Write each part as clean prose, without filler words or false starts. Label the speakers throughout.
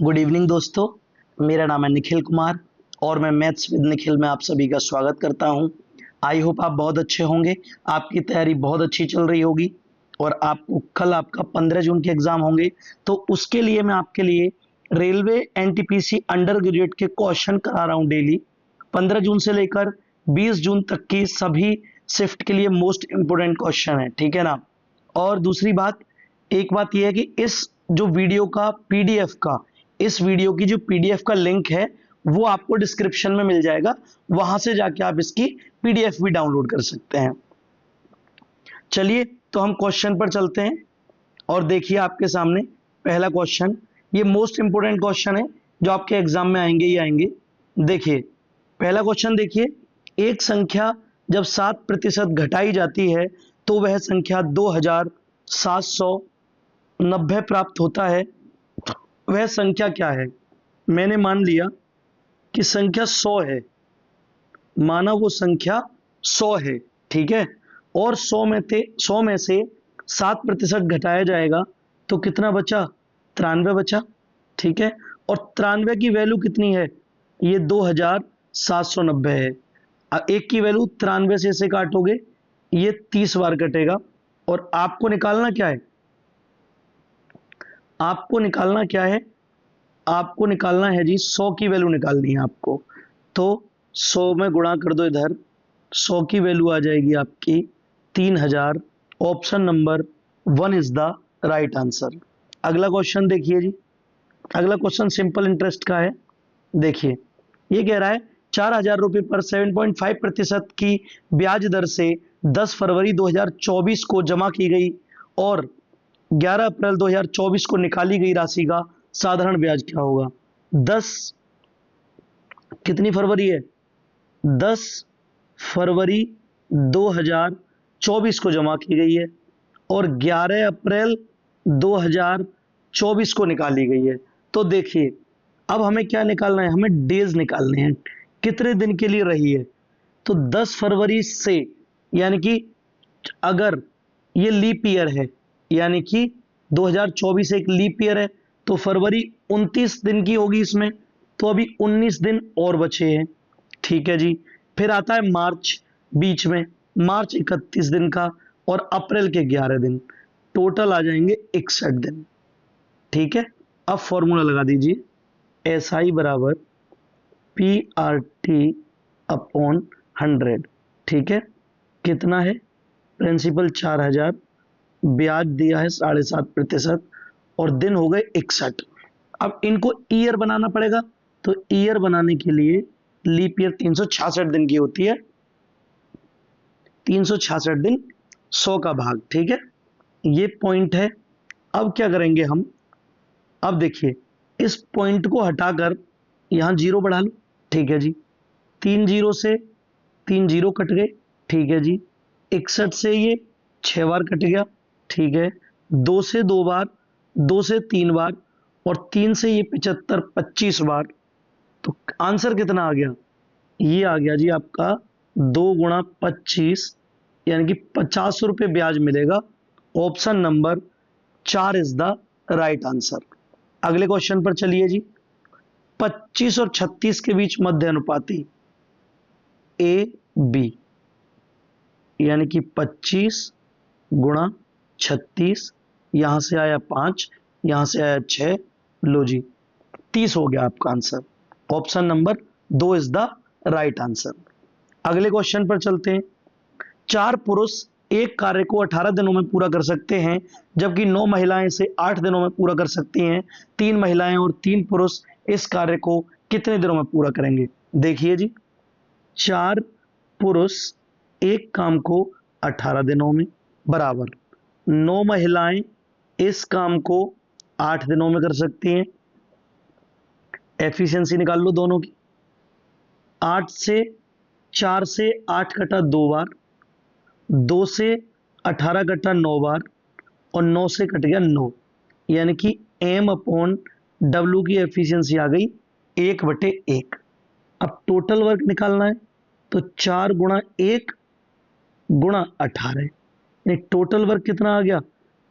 Speaker 1: Good evening दोस्तों। मेरा नाम है निखिल कुमार और मैं मैथ्स विद निखिल में आप सभी का स्वागत करता हूं। आई होप आप बहुत अच्छे होंगे। आपकी तैयारी बहुत अच्छी चल रही होगी और आपको कल आपका 15 जून के एग्जाम होंगे, तो उसके लिए मैं आपके लिए रेलवे एनटीपीसी अंडर ग्रेजुएट के क्वेश्चन करा रहा हूं डेली। 15 जून से लेकर 20 जून तक की सभी शिफ्ट के लिए मोस्ट इंपोर्टेंट क्वेश्चन है, ठीक है ना। और दूसरी बात, एक बात यह है कि इस जो वीडियो का पीडीएफ का इस वीडियो की जो पीडीएफ का लिंक है वो आपको डिस्क्रिप्शन में मिल जाएगा, वहां से जाके आप इसकी पीडीएफ भी डाउनलोड कर सकते हैं। चलिए तो हम क्वेश्चन पर चलते हैं और देखिए आपके सामने पहला क्वेश्चन। ये मोस्ट इंपोर्टेंट क्वेश्चन है जो आपके एग्जाम में आएंगे ही आएंगे। देखिए पहला क्वेश्चन, देखिए एक संख्या जब 7% घटाई जाती है तो वह संख्या 2790 प्राप्त होता है। वह संख्या क्या है? मैंने मान लिया कि संख्या 100 है, माना वो संख्या 100 है, ठीक है। और 100 में से 7% घटाया जाएगा तो कितना बचा? 93 बचा, ठीक है। और 93 की वैल्यू कितनी है? ये 2790 है। एक की वैल्यू 93 से इसे काटोगे, ये 30 बार कटेगा। और आपको निकालना क्या है? आपको निकालना क्या है? आपको निकालना है जी 100 की वैल्यू निकालनी है आपको। तो 100 में गुणा कर दो इधर, 100 की वैल्यू आ जाएगी आपकी 3000। Option number 1 is the right answer. अगला क्वेश्चन देखिए जी। अगला क्वेश्चन सिंपल इंटरेस्ट का है। देखिए ये कह रहा है 4000 रुपए पर 7.5% की ब्याज दर से 10 फरवरी 2024 को जमा की गई और 11 अप्रैल 2024 को निकाली गई राशि का साधारण ब्याज क्या होगा? 10 कितनी फरवरी है? 10 फरवरी 2024 को जमा की गई है और 11 अप्रैल 2024 को निकाली गई है। तो देखिए अब हमें क्या निकालना है? हमें डेज निकालने हैं, कितने दिन के लिए रही है। तो 10 फरवरी से, यानी कि अगर ये लीप ईयर है, यानी कि 2024 एक लीप ईयर है, तो फरवरी 29 दिन की होगी इसमें, तो अभी 19 दिन और बचे हैं, ठीक है जी। फिर आता है मार्च बीच में, मार्च 31 दिन का और अप्रैल के 11 दिन, टोटल आ जाएंगे 61 दिन, ठीक है। अब फॉर्मूला लगा दीजिए, एस आई बराबर पी आर टी अपॉन 100, ठीक है। कितना है? प्रिंसिपल 4000, ब्याज दिया है 7.5% और दिन हो गए 61। अब इनको ईयर बनाना पड़ेगा, तो ईयर बनाने के लिए लीप ईयर 366 दिन की होती है, 366 दिन 100 का भाग, ठीक है। ये पॉइंट है। अब क्या करेंगे हम? अब देखिए इस पॉइंट को हटाकर यहां जीरो बढ़ा लो, ठीक है जी। 3 जीरो से 3 जीरो कट गए, ठीक है जी। 61 से ये 6 बार कट गया, ठीक है। 2 से 2 बार, 2 से 3 बार और 3 से ये 75, 25 बार। तो आंसर कितना आ गया? ये आ गया जी आपका 2 × 25, यानी कि 50 रुपए ब्याज मिलेगा। Option number 4 is the right answer. अगले क्वेश्चन पर चलिए जी। 25 और 36 के बीच मध्य अनुपाती ए बी, यानी कि 25 × 36, यहां से आया 5, यहां से आया 6, लो जी 30 हो गया आपका answer. Option number 2 is the right answer. अगले क्वेश्चन पर चलते हैं। 4 पुरुष एक कार्य को 18 दिनों में पूरा कर सकते हैं, जबकि 9 महिलाएं इसे 8 दिनों में पूरा कर सकती हैं। 3 महिलाएं और 3 पुरुष इस कार्य को कितने दिनों में पूरा करेंगे? देखिए जी, 4 पुरुष एक काम को 18 दिनों में बराबर 9 महिलाएं इस काम को 8 दिनों में कर सकती हैं। एफिशिएंसी निकाल लो दोनों की। 8 से 4 से 8 कटा 2 बार, 2 से 18 कटा 9 बार और 9 से कट गया 9, यानी कि m अपॉन w की एफिशिएंसी आ गई 1/1। अब टोटल वर्क निकालना है, तो 4 × 1 × 18, यानी टोटल वर्क कितना आ गया?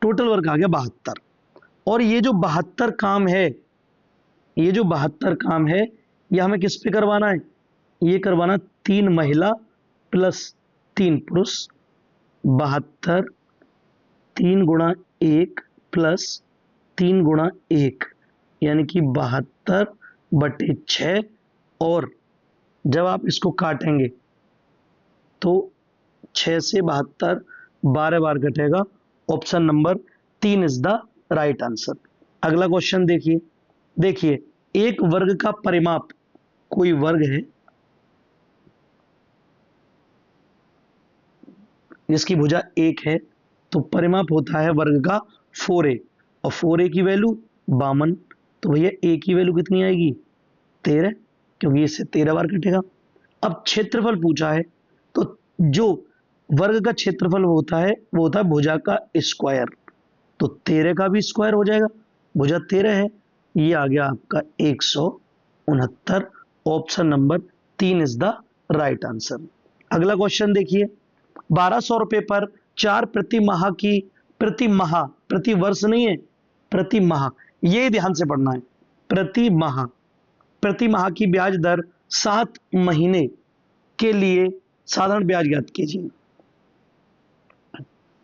Speaker 1: टोटल वर्क आ गया 72। और ये जो 72 काम है ये जो 72 काम है ये हमें किस पे करवाना है, ये करवाना 3 महिला प्लस 3 पुरुष। 72 3 गुणा 1 प्लस 3 गुणा 1 यानी कि 72/6। और जब आप इसको काटेंगे तो 6 से 72 12 बार कटेगा। Option number 3 is the right answer. अगला क्वेश्चन देखिए। देखिए एक वर्ग का परिमाप, कोई वर्ग है जिसकी भुजा 1 है, तो परिमाप होता है वर्ग का 4a, और 4a की वैल्यू 52। तो भैया a की वैल्यू कितनी आएगी, 13, क्योंकि इससे 13 बार कटेगा। अब क्षेत्रफल पूछा है, तो जो वर्ग का क्षेत्रफल होता है वो होता है भुजा का स्क्वायर। तो 13 का भी स्क्वायर हो जाएगा, भुजा 13 है, ये आ गया आपका 169। Option number 3 is the right answer. अगला क्वेश्चन देखिए। 1200 रुपए पर 4 प्रति माह की, प्रति माह, प्रति वर्ष नहीं है, प्रति माह, ये ध्यान से पढ़ना है। प्रति माह की ब्याज दर 7 महीने के लिए साधारण ब्याज ज्ञात कीजिए।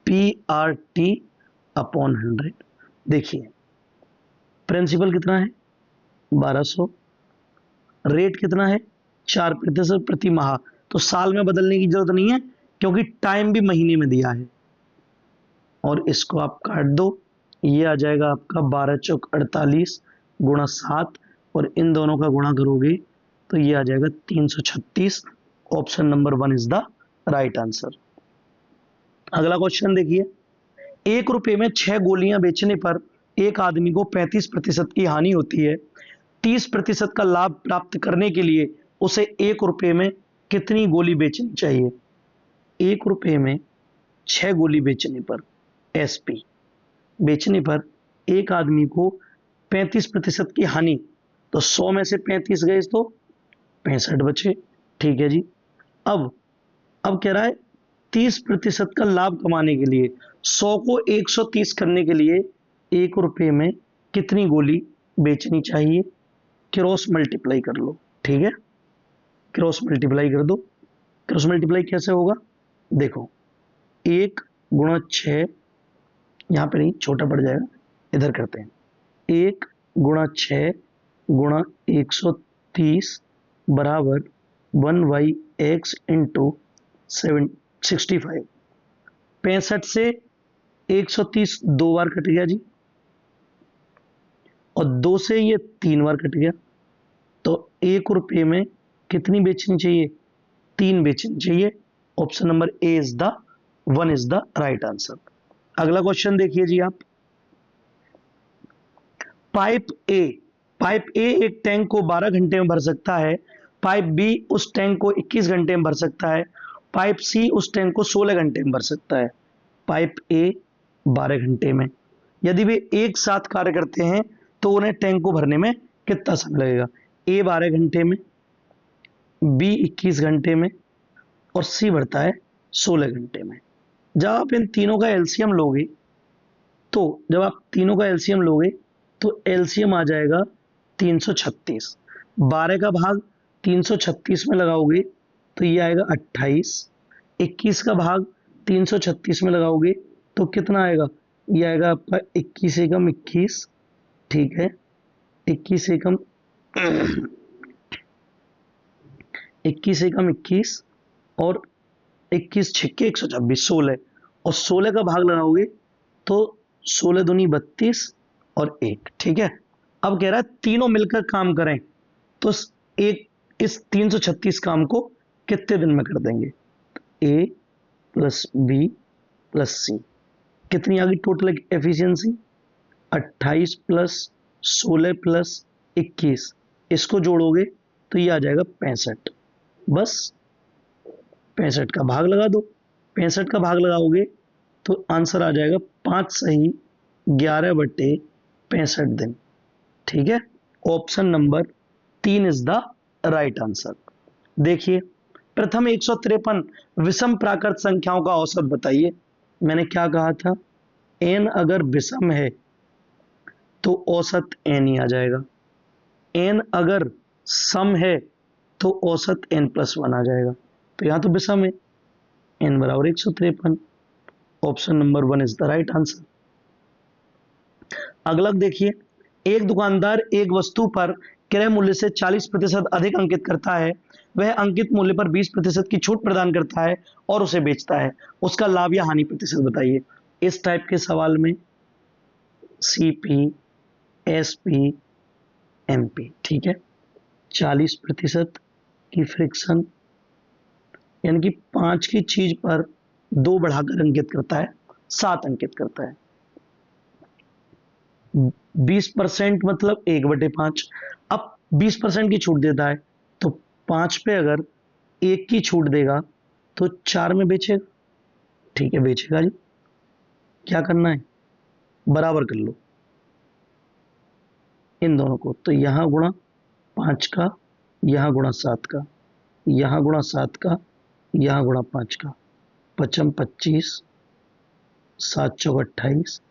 Speaker 1: PRT/100। देखिए प्रिंसिपल कितना है 1200, रेट कितना है 4% प्रति माह। तो साल में बदलने की जरूरत नहीं है क्योंकि टाइम भी महीने में दिया है। और इसको आप काट दो, ये आ जाएगा आपका 12 चौक 48 गुणा 7, और इन दोनों का गुणा करोगे तो ये आ जाएगा 336। Option number 1 is the right answer. अगला क्वेश्चन देखिए। 1 रुपए में 6 गोलियां बेचने पर एक आदमी को 35% की हानि होती है। 30% का लाभ प्राप्त करने के लिए उसे 1 रुपए में कितनी गोली बेचनी चाहिए। 1 रुपए में 6 गोली बेचने पर, SP बेचने पर एक आदमी को 35% की हानि, तो 100 में से 35 गए तो 65 बचे। ठीक है जी। अब कह रहा है 30% का लाभ कमाने के लिए 100 को 130 करने के लिए 1 रुपए में कितनी गोली बेचनी चाहिए। क्रॉस मल्टीप्लाई कर लो, ठीक है, क्रॉस मल्टीप्लाई कर दो। क्रॉस मल्टीप्लाई कैसे होगा, देखो 1 गुणा 6, यहां पे नहीं, छोटा पड़ जाएगा, इधर करते हैं। 1 गुणा 6 गुणा 130 बराबर 1/x इंटू 65। 65 से 130 2 बार कट गया जी, और 2 से ये 3 बार कट गया। तो 1 रुपये में कितनी बेचनी चाहिए, 3 बेचनी चाहिए। Option number A is the 1 is the right answer. अगला क्वेश्चन देखिए जी आप। पाइप ए एक टैंक को 12 घंटे में भर सकता है। पाइप बी उस टैंक को 21 घंटे में भर सकता है। पाइप सी उस टैंक को 16 घंटे में भर सकता है। पाइप ए 12 घंटे में। यदि वे एक साथ कार्य करते हैं तो उन्हें टैंक को भरने में कितना समय लगेगा। ए 12 घंटे में, बी 21 घंटे में, और सी भरता है 16 घंटे में। जब आप इन तीनों का एलसीएम लोगे तो एलसीएम आ जाएगा 336। 12 का भाग 336 में लगाओगे तो ये आएगा 28। 21 का भाग 336 में लगाओगे तो कितना आएगा, ये आएगा आपका 21 एकम 21। ठीक है, 21 एकम 21 और 21 छिक्के 126, 16, और 16 का भाग लगाओगे तो 16 दूनी 32 और 1। ठीक है। अब कह रहा है तीनों मिलकर काम करें तो इस 336 काम को कितने दिन में कर देंगे। ए प्लस बी प्लस सी, कितनी आ गई टोटल एफिशिएंसी, 28 प्लस 16 प्लस 21, इसको जोड़ोगे तो ये आ जाएगा 65। बस 65 का भाग लगा दो। 65 का भाग लगाओगे तो आंसर आ जाएगा 5 सही 11/65 दिन। ठीक है, option number 3 is the right answer. देखिए प्रथम 153 विषम प्राकृत संख्याओं का औसत बताइए। मैंने क्या कहा था, n अगर विषम है तो औसत n ही आ जाएगा। n अगर सम है तो औसत n+1 आ जाएगा। तो यहां तो विषम है, n बराबर 153। Option number 1 is the right answer. अगला देखिए, एक दुकानदार एक वस्तु पर क्रय मूल्य से 40% अधिक अंकित करता है। वह अंकित मूल्य पर 20% की छूट प्रदान करता है और उसे बेचता है। उसका लाभ या हानि प्रतिशत बताइए। इस टाइप के सवाल में CP, SP, MP, ठीक है। 40% की फ्रिक्शन यानी कि 5 की चीज पर 2 बढ़ाकर अंकित करता है, 7 अंकित करता है। 20% मतलब 1/5। अब 20% की छूट देता है तो 5 पे अगर 1 की छूट देगा तो 4 में बेचेगा। ठीक है, बेचेगा जी। क्या करना है, बराबर कर लो इन दोनों को। तो यहां गुणा 5 का, यहां गुणा 7 का, यहां गुणा 7 का, यहां गुणा 5 का। 5 25, 7 चौक 28,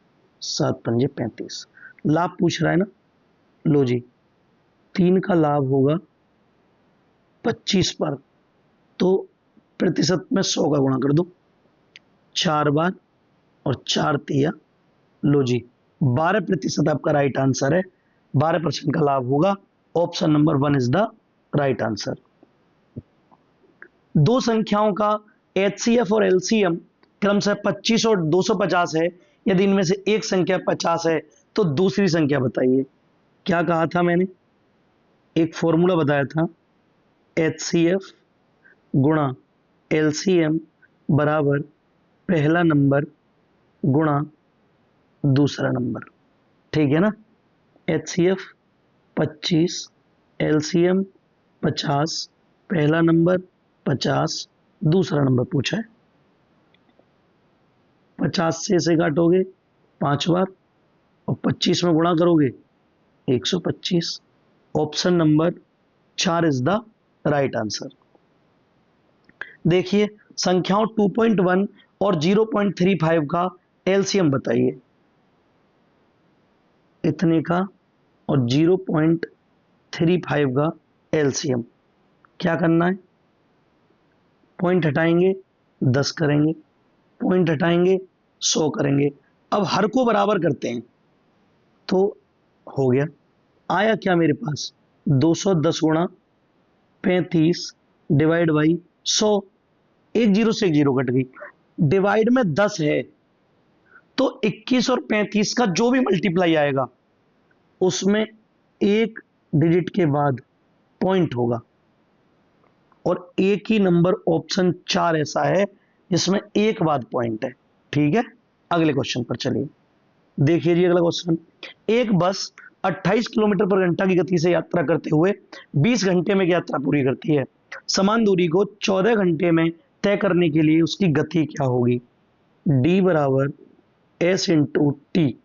Speaker 1: 7 पंजे 35। लाभ पूछ रहा है ना, लो जी। 3 का लाभ होगा 25 पर, तो प्रतिशत में 100 का गुणा कर दो 4 बार, और 4 तिया, लो जी 12% आपका राइट आंसर है। 12% का लाभ होगा। Option number 1 is the right answer. दो संख्याओं का HCF और LCM क्रमशः 25 और 250 है। यदि इनमें से एक संख्या 50 है तो दूसरी संख्या बताइए। क्या कहा था मैंने, एक फॉर्मूला बताया था, HCF गुणा LCM बराबर पहला नंबर गुणा दूसरा नंबर। ठीक है ना। HCF 25, LCM 50, पहला नंबर 50, दूसरा नंबर पूछा है। 50 से इसे काटोगे 5 बार और 25 में गुणा करोगे 125। Option number 4 is the right answer. देखिए, संख्याओं 2.1 और 0.35 का एलसीएम बताइए। इतने का और 0.35 का एलसीएम क्या करना है, पॉइंट हटाएंगे 10 करेंगे, पॉइंट हटाएंगे 100 करेंगे। अब हर को बराबर करते हैं तो हो गया। आया क्या मेरे पास, 210 गुणा 35 डिवाइड बाई 100। एक जीरो से एक जीरो कट गई। डिवाइड में 10 है तो 21 और 35 का जो भी मल्टीप्लाई आएगा उसमें एक डिजिट के बाद पॉइंट होगा। और एक ही नंबर ऑप्शन 4 ऐसा है जिसमें एक बाद पॉइंट है। ठीक है, अगले क्वेश्चन पर चलिए। देखिए जी अगला क्वेश्चन, एक बस 28 किलोमीटर पर घंटा की गति से यात्रा करते हुए 20 घंटे में यात्रा पूरी करती है। समान दूरी को 14 घंटे में तय करने के लिए उसकी गति क्या होगी। D बराबर S into T.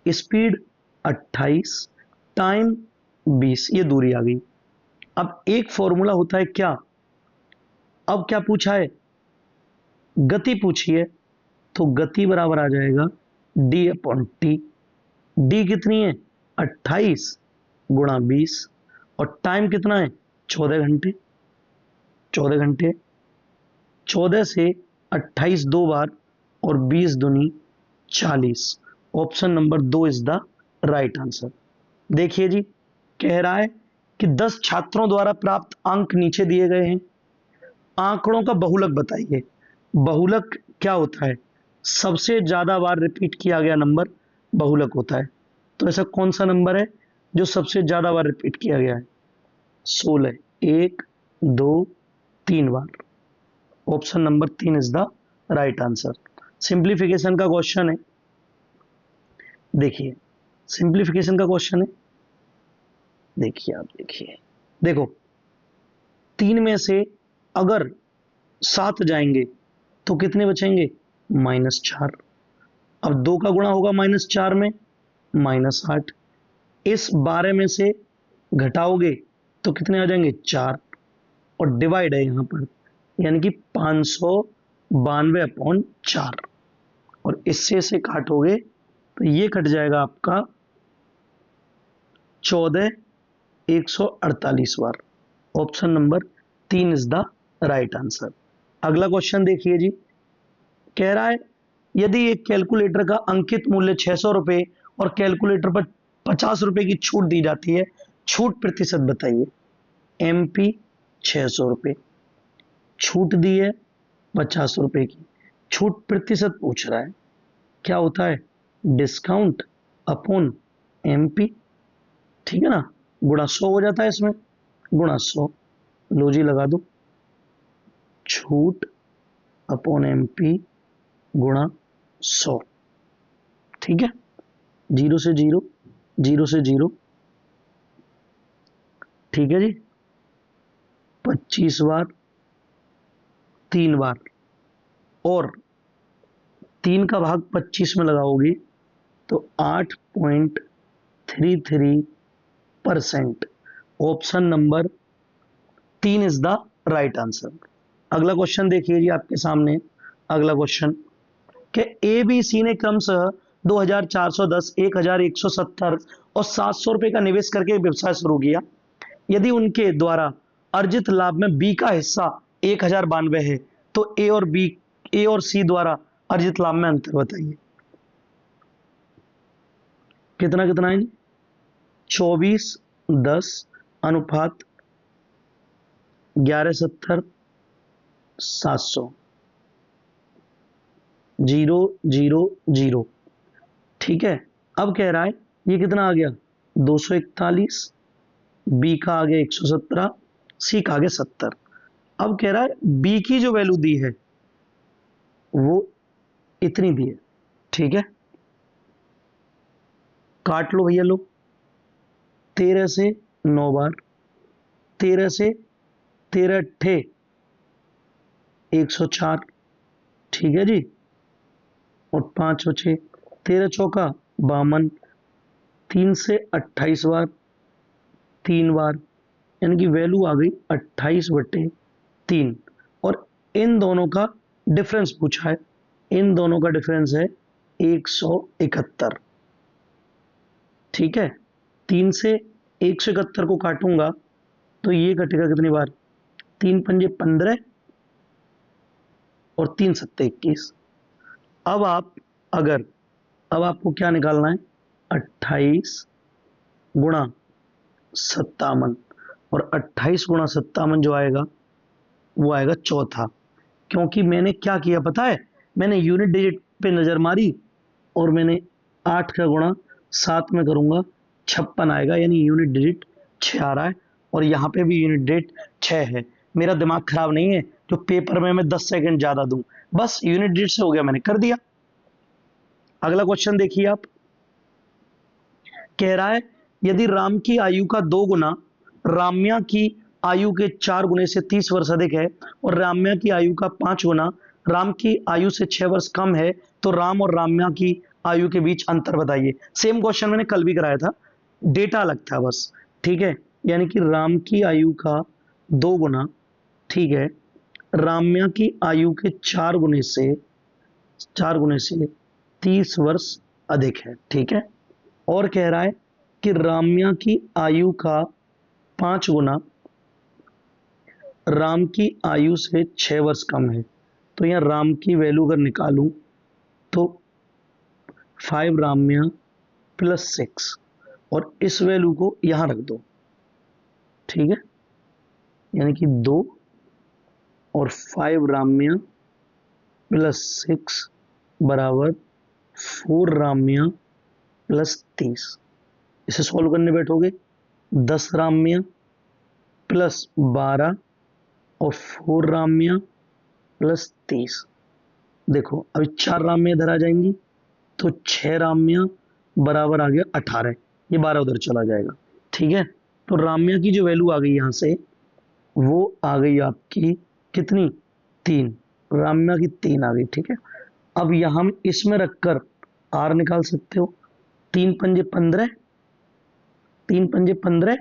Speaker 1: Speed 28, time 20, ये दूरी आ गई। अब एक फॉर्मूला होता है क्या, अब क्या पूछा है, गति पूछी है, तो गति बराबर आ जाएगा D/T। डी कितनी है 28 गुणा 20, और टाइम कितना है 14 घंटे। 14 घंटे, 14 से 28 दो बार और 20 दूनी 40। Option number 2 is the right answer. देखिए जी, कह रहा है कि 10 छात्रों द्वारा प्राप्त अंक नीचे दिए गए हैं। आंकड़ों का बहुलक बताइए। बहुलक क्या होता है, सबसे ज्यादा बार रिपीट किया गया नंबर बहुलक होता है। तो ऐसा कौन सा नंबर है जो सबसे ज्यादा बार रिपीट किया गया है, 16, 1, 2, 3 बार। Option number 3 is the right answer. Simplification का क्वेश्चन है। देखिए, सिंप्लीफिकेशन का क्वेश्चन है, देखिए आप देखिए, देखो 3 में से अगर 7 जाएंगे तो कितने बचेंगे, -4। अब 2 का गुणा होगा -4 में, -8। इस 12 में से घटाओगे तो कितने आ जाएंगे, 4। और डिवाइड है यहां पर, यानी कि 592/4। और इससे काटोगे तो ये कट जाएगा आपका 14 148 बार। Option number 3 is the right answer. अगला क्वेश्चन देखिए जी, कह रहा है यदि एक कैलकुलेटर का अंकित मूल्य 600 रुपए और कैलकुलेटर पर 50 रुपए की छूट दी जाती है, छूट प्रतिशत बताइए। एमपी 600 रुपए, छूट दी है 50 रुपए की, छूट प्रतिशत पूछ रहा है, क्या होता है? डिस्काउंट अपॉन एमपी, ठीक है ना, गुणा 100 हो जाता है इसमें, गुणा 100। लो जी लगा दो, छूट अपॉन एमपी गुणा 100, ठीक है। 0 से 0, 0 से 0, ठीक है जी। 25 बार, 3 बार, और 3 का भाग 25 में लगाओगे तो 8.33%। Option number 3 is the right answer. अगला क्वेश्चन देखिए जी आपके सामने। अगला क्वेश्चन कि ए बी सी ने क्रमशः 2410, 1170 और 700 रुपए का निवेश करके व्यवसाय शुरू किया। यदि उनके द्वारा अर्जित लाभ में बी का हिस्सा 1092 है तो ए और सी द्वारा अर्जित लाभ में अंतर बताइए। कितना कितना है? 2410 अनुपात 1170 700, 000, ठीक है। अब कह रहा है ये कितना आ गया? 241, बी का आ गया 117, सी का आ गया 70। अब कह रहा है बी की जो वैल्यू दी है वो इतनी दी है, ठीक है। काट लो भैया, लो 13 से 9 बार, 13 से 13 अट्ठे 104, ठीक है जी, और 5 और 6, 13 चौका 52, 3 से 28 बार, 3 बार, यानी कि वैल्यू आ गई 28/3। और इन दोनों का डिफरेंस पूछा है, इन दोनों का डिफरेंस है 171, ठीक है। 3 से 171 को काटूंगा तो ये कटेगा कितनी बार? 3 पंजे 15 और 3 सत्ते 21। अब आपको क्या निकालना है? 28 गुणा 57, और 28 गुणा 57 जो आएगा वो आएगा चौथा। क्योंकि मैंने क्या किया पता है? मैंने यूनिट डिजिट पे नजर मारी और मैंने 8 का गुणा 7 में करूंगा 56 आएगा, यानी यूनिट डिजिट 6 आ रहा है, और यहाँ पे भी यूनिट डिजिट 6 है। मेरा दिमाग खराब नहीं है जो पेपर में मैं 10 सेकंड ज्यादा दूं, बस यूनिट डिजिट से हो गया, मैंने कर दिया। अगला क्वेश्चन देखिए आप, कह रहा है यदि राम की आयु का 2 गुना राम्या की आयु के 4 गुने से 30 वर्ष अधिक है और राम्या की आयु का 5 गुना राम की आयु से 6 वर्ष कम है तो राम और राम्या की आयु के बीच अंतर बताइए। सेम क्वेश्चन मैंने कल भी कराया था, डेटा अलग था बस, ठीक है। यानी कि राम की आयु का 2 गुना, ठीक है, राम्या की आयु के 4 गुने से 30 वर्ष अधिक है, ठीक है। और कह रहा है कि राम्या की आयु का 5 गुना राम की आयु से 6 वर्ष कम है। तो यहां राम की वैल्यू अगर निकालूं तो 5 राम्या प्लस 6, और इस वैल्यू को यहां रख दो, ठीक है, यानी कि 2 और 5 राम्या प्लस 6 बराबर 4 राम्या प्लस 30। इसे सॉल्व करने बैठोगे 10 राम्या प्लस 12 और 4 राम्या प्लस 30। देखो अभी 4 राम्या इधर आ जाएंगी तो 6 राम्या बराबर आ गया 18, ये 12 उधर चला जाएगा, ठीक है। तो राम्या की जो वैल्यू आ गई यहां से वो आ गई आपकी कितनी? 3, राम्या की 3 आ गई, ठीक है। अब यहां हम इसमें रखकर आर निकाल सकते हो, 3 पंजे 15, 3 पंजे 15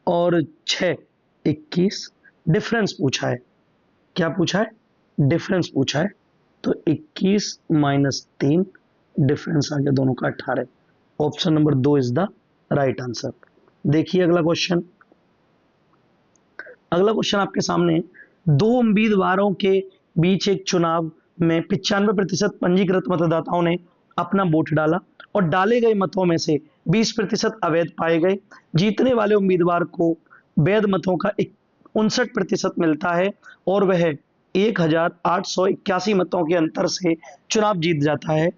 Speaker 1: और 6 21। डिफरेंस पूछा है, क्या पूछा है? डिफरेंस पूछा है, तो 21 माइनस 3, डिफरेंस आ गया दोनों का 18। Option number 2 is the right answer. देखिए अगला क्वेश्चन। अगला क्वेश्चन आपके सामने, दो उम्मीदवारों के बीच एक चुनाव में 95% पंजीकृत मतदाताओं ने अपना वोट डाला और डाले गए मतों में से 20% अवैध पाए गए। जीतने वाले उम्मीदवार को वैध मतों का 59% मिलता है और वह 1881 मतों के अंतर से चुनाव जीत जाता है।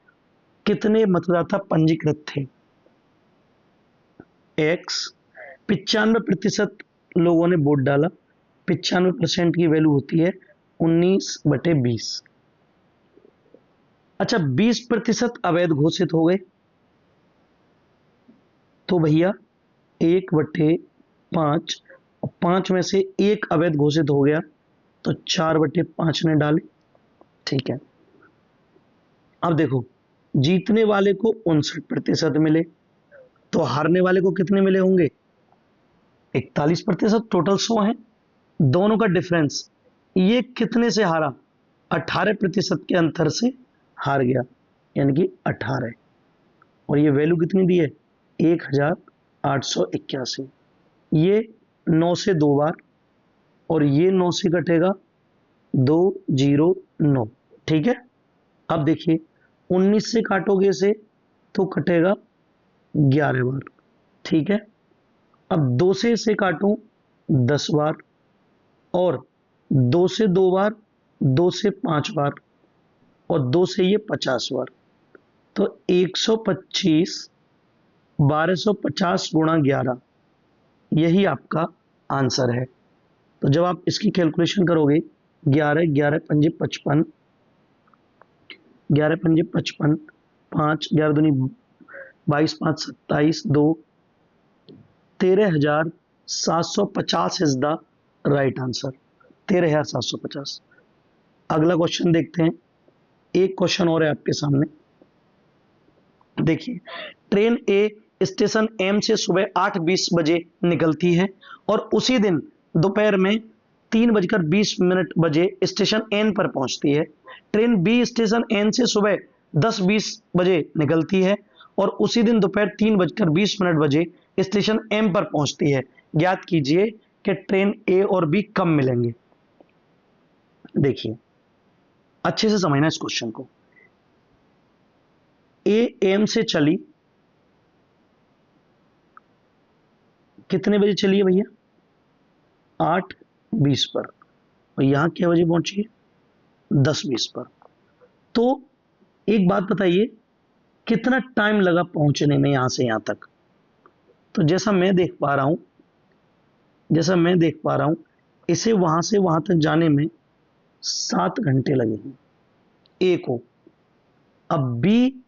Speaker 1: कितने मतदाता पंजीकृत थे? एक्स, 95% लोगों ने वोट डाला, 95% की वैल्यू होती है 19/20। अच्छा, 20% अवैध घोषित हो गए, तो भैया 1/5, और 5 में से एक अवैध घोषित हो गया तो 4/5 ने डाले। ठीक है, अब देखो, जीतने वाले को 59% मिले, तो हारने वाले को कितने मिले होंगे? 41%। टोटल 100 है। दोनों का डिफरेंस, ये कितने से हारा? 18% के अंतर से हार गया, यानी कि 18। और ये वैल्यू कितनी दी है? 1881। ये 9 से 2 बार, और ये 9 से कटेगा 209। ठीक है, अब देखिए 19 से काटोगे इसे तो कटेगा 11 बार। ठीक है, अब 2 से इसे काटूं 10 बार, और 2 से 2 बार, 2 से 5 बार, और 2 से ये 50 बार, तो 125, 1250 गुणा 11, यही आपका आंसर है। तो जब आप इसकी कैलकुलेशन करोगे, 11 11 पंजे 55, 11 पंजे 55, 5 11 दूनी 22, 5 27, 2 13,750 इज द राइट आंसर। 13,750। अगला क्वेश्चन देखते हैं। एक क्वेश्चन और है आपके सामने, देखिए। ट्रेन ए स्टेशन एम से सुबह 8:20 बजे निकलती है और उसी दिन दोपहर में 3:20 बजे स्टेशन एन पर पहुंचती है। ट्रेन बी स्टेशन एन से सुबह 10:20 बजे निकलती है और उसी दिन दोपहर 3:20 बजे स्टेशन एम पर पहुंचती है। ज्ञात कीजिए कि ट्रेन ए और बी कब मिलेंगे। देखिए, अच्छे से समझना इस क्वेश्चन को। ए एम से चली, कितने बजे चली है भैया? 8:20 पर, और यहां क्या बजे पहुंची है? 10:20 पर। तो एक बात बताइए, कितना टाइम लगा पहुंचने में यहां से यहां तक? तो जैसा मैं देख पा रहा हूं, इसे वहां से वहां तक जाने में 7 घंटे लगे हैं ए को। अब बी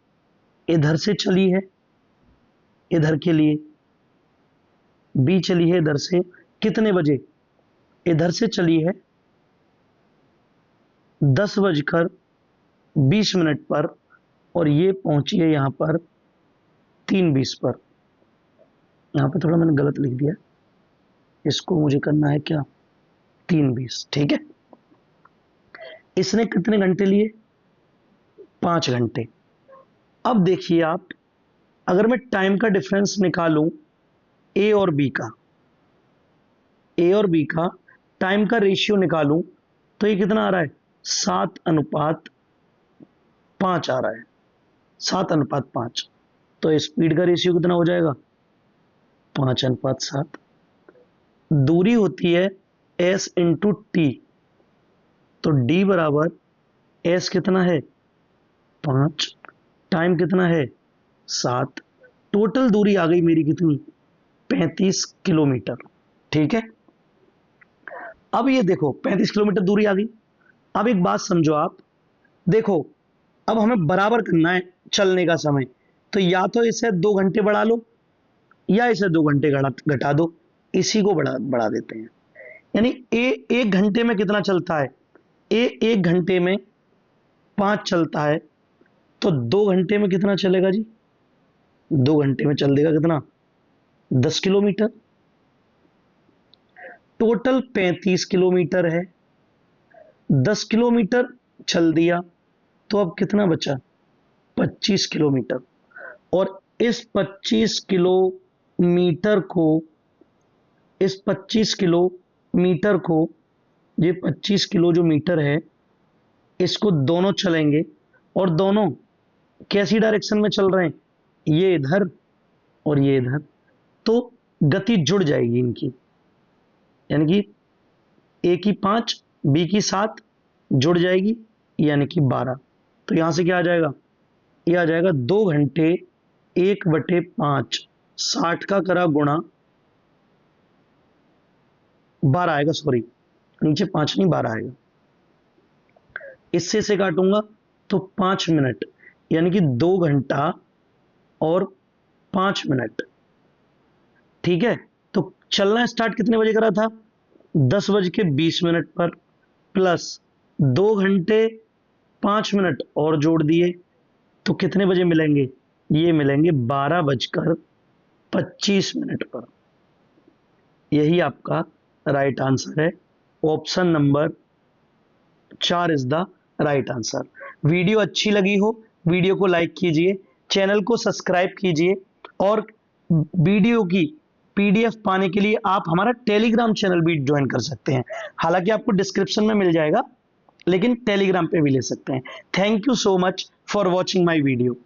Speaker 1: इधर से चली है, इधर के लिए बी चली है इधर से, कितने बजे? इधर से चली है 10:20 पर, और ये पहुंची है यहां पर 3:20 पर। यहां पे थोड़ा मैंने गलत लिख दिया, इसको मुझे करना है क्या? 3:20। ठीक है, इसने कितने घंटे लिए? 5 घंटे। अब देखिए आप, अगर मैं टाइम का डिफरेंस निकालूं ए और बी का, टाइम का रेशियो निकालूं, तो ये कितना आ रहा है? 7:5 आ रहा है, 7:5। तो स्पीड का रेशियो कितना हो जाएगा? 5:7। दूरी होती है s इंटू टी, तो d बराबर s कितना है? 5, टाइम कितना है? 7। टोटल दूरी आ गई मेरी कितनी? 35 किलोमीटर। ठीक है, अब ये देखो 35 किलोमीटर दूरी आ गई। अब एक बात समझो आप, देखो अब हमें बराबर करना है चलने का समय, तो या तो इसे 2 घंटे बढ़ा लो या इसे 2 घंटे घटा दो, इसी को बढ़ा देते हैं। यानी ए 1 घंटे में कितना चलता है? ए 1 घंटे में 5 चलता है, तो 2 घंटे में कितना चलेगा जी? 2 घंटे में चल देगा कितना? 10 किलोमीटर। टोटल 35 किलोमीटर है, 10 किलोमीटर चल दिया, तो अब कितना बचा? 25 किलोमीटर। और इस 25 मीटर को, इस 25 किलोमीटर को, ये 25 किलो जो मीटर है, इसको दोनों चलेंगे और दोनों कैसी डायरेक्शन में चल रहे हैं, ये इधर और ये इधर, तो गति जुड़ जाएगी इनकी, यानी कि ए की 5 बी की 7 जुड़ जाएगी, यानी कि 12। तो यहां से क्या आ जाएगा, ये आ जाएगा 2 घंटे 1/5, 60 का करा गुणा 12 आएगा, सॉरी नीचे 5 नहीं 12 आएगा। इससे से काटूंगा तो 5 मिनट, यानी कि 2 घंटा और 5 मिनट। ठीक है, तो चलना स्टार्ट कितने बजे करा था, 10:20 पर, प्लस 2 घंटे 5 मिनट और जोड़ दिए, तो कितने बजे मिलेंगे, ये मिलेंगे 12:25 पर। यही आपका राइट आंसर है, option number 4 is the right answer. Video अच्छी लगी हो, वीडियो को लाइक कीजिए, चैनल को सब्सक्राइब कीजिए, और वीडियो की पीडीएफ पाने के लिए आप हमारा टेलीग्राम चैनल भी ज्वाइन कर सकते हैं। हालांकि आपको डिस्क्रिप्शन में मिल जाएगा, लेकिन टेलीग्राम पे भी ले सकते हैं। Thank you so much for watching my video.